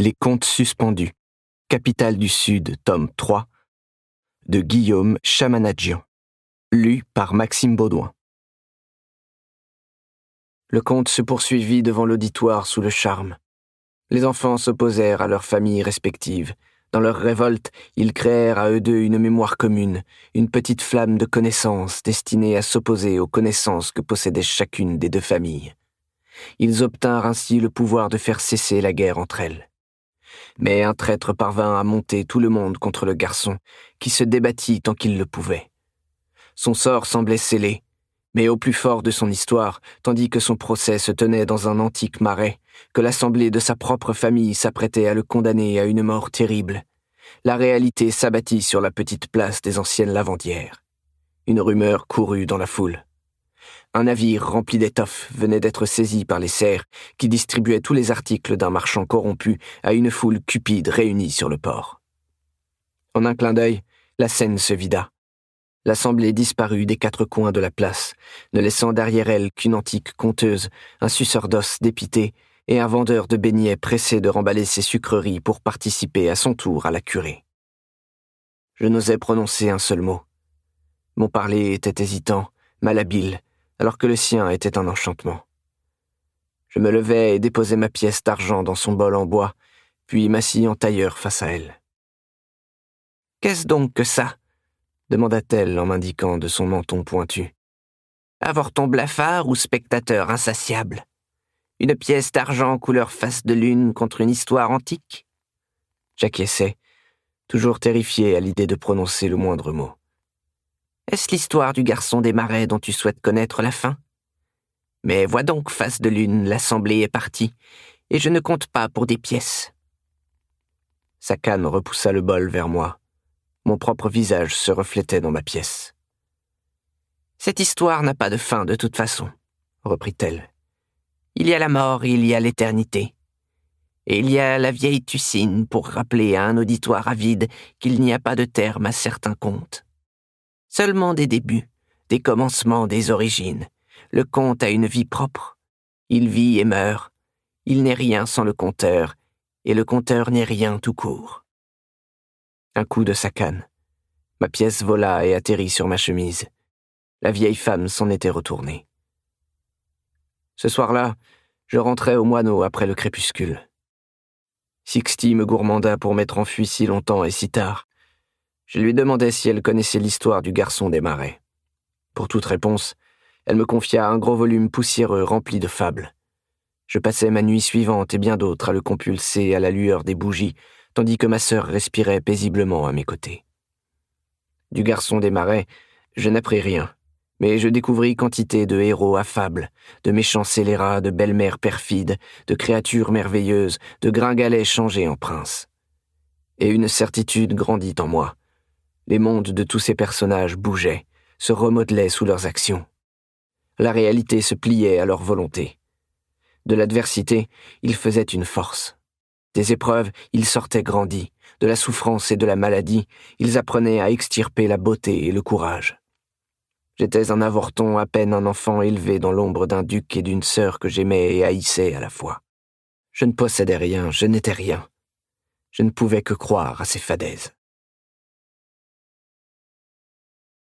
Les Contes suspendus, Capitale du Sud, tome 3, de Guillaume Chamanadjian, lu par Maxime Baudouin. Le conte se poursuivit devant l'auditoire sous le charme. Les enfants s'opposèrent à leurs familles respectives. Dans leur révolte, ils créèrent à eux deux une mémoire commune, une petite flamme de connaissances destinée à s'opposer aux connaissances que possédait chacune des deux familles. Ils obtinrent ainsi le pouvoir de faire cesser la guerre entre elles. Mais un traître parvint à monter tout le monde contre le garçon, qui se débattit tant qu'il le pouvait. Son sort semblait scellé, mais au plus fort de son histoire, tandis que son procès se tenait dans un antique marais, que l'assemblée de sa propre famille s'apprêtait à le condamner à une mort terrible, la réalité s'abattit sur la petite place des anciennes lavandières. Une rumeur courut dans la foule. Un navire rempli d'étoffes venait d'être saisi par les serfs qui distribuaient tous les articles d'un marchand corrompu à une foule cupide réunie sur le port. En un clin d'œil, la scène se vida. L'assemblée disparut des quatre coins de la place, ne laissant derrière elle qu'une antique conteuse, un suceur d'os dépité et un vendeur de beignets pressé de remballer ses sucreries pour participer à son tour à la curée. Je n'osais prononcer un seul mot. Mon parler était hésitant, malhabile, alors que le sien était un enchantement. Je me levai et déposai ma pièce d'argent dans son bol en bois, puis m'assis en tailleur face à elle. « Qu'est-ce donc que ça ?» demanda-t-elle en m'indiquant de son menton pointu. « Avorton blafard ou spectateur insatiable? Une pièce d'argent couleur face de lune contre une histoire antique ?» J'acquiesçai, toujours terrifié à l'idée de prononcer le moindre mot. « Est-ce l'histoire du garçon des marais dont tu souhaites connaître la fin? Mais vois donc, face de lune, l'assemblée est partie, et je ne compte pas pour des pièces. » Sa canne repoussa le bol vers moi. Mon propre visage se reflétait dans ma pièce. « Cette histoire n'a pas de fin de toute façon, » reprit-elle. « Il y a la mort et il y a l'éternité. Et il y a la vieille Tucine pour rappeler à un auditoire avide qu'il n'y a pas de terme à certains contes. Seulement des débuts, des commencements, des origines. Le conte a une vie propre. Il vit et meurt. Il n'est rien sans le conteur, et le conteur n'est rien tout court. » Un coup de sa canne. Ma pièce vola et atterrit sur ma chemise. La vieille femme s'en était retournée. Ce soir-là, je rentrai au moineau après le crépuscule. Sixty me gourmanda pour m'être enfui si longtemps et si tard. Je lui demandai si elle connaissait l'histoire du garçon des marais. Pour toute réponse, elle me confia un gros volume poussiéreux rempli de fables. Je passai ma nuit suivante et bien d'autres à le compulser à la lueur des bougies, tandis que ma sœur respirait paisiblement à mes côtés. Du garçon des marais, je n'appris rien, mais je découvris quantité de héros affables, de méchants scélérats, de belles-mères perfides, de créatures merveilleuses, de gringalets changés en princes. Et une certitude grandit en moi. Les mondes de tous ces personnages bougeaient, se remodelaient sous leurs actions. La réalité se pliait à leur volonté. De l'adversité, ils faisaient une force. Des épreuves, ils sortaient grandis. De la souffrance et de la maladie, ils apprenaient à extirper la beauté et le courage. J'étais un avorton, à peine un enfant élevé dans l'ombre d'un duc et d'une sœur que j'aimais et haïssais à la fois. Je ne possédais rien, je n'étais rien. Je ne pouvais que croire à ces fadaises.